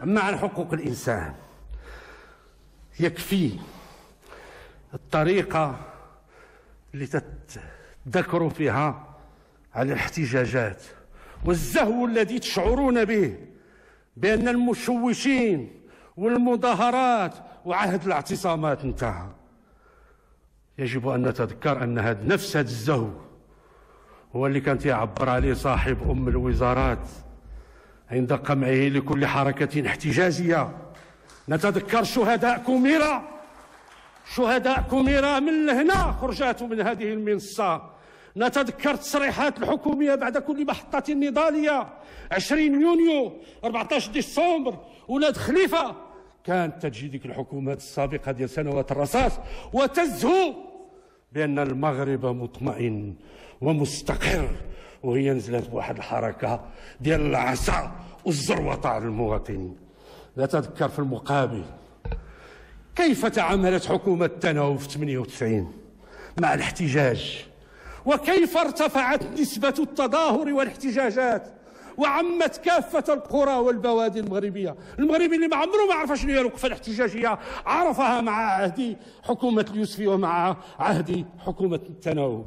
أما عن حقوق الإنسان يكفي الطريقة اللي تذكروا فيها على الاحتجاجات والزهو الذي تشعرون به بأن المشوشين والمظاهرات وعهد الاعتصامات انتهى. يجب أن نتذكر أن نفس هذا الزهو هو اللي كانت يعبر عليه صاحب أم الوزارات عند قمعه لكل حركة احتجاجية. نتذكر شهداء كوميرا من هنا خرجاتوا من هذه المنصة. نتذكر تصريحات الحكومية بعد كل محطة نضالية، 20 يونيو، 14 ديسمبر، ولاد خليفة. كانت تجي ديك الحكومات السابقة ديال سنوات الرصاص وتزهو بأن المغرب مطمئن ومستقر، وهي نزلت بواحد الحركة ديال العصا والزروطة على المواطنين. نتذكر في المقابل كيف تعاملت حكومة التناوب في 98 مع الاحتجاج، وكيف ارتفعت نسبة التظاهر والاحتجاجات وعمت كافة القرى والبوادي المغربية. المغربي اللي ما عمره ما عرف شنو هي الوقفة الاحتجاجية عرفها مع عهد حكومة اليوسفي ومع عهد حكومة التناوب.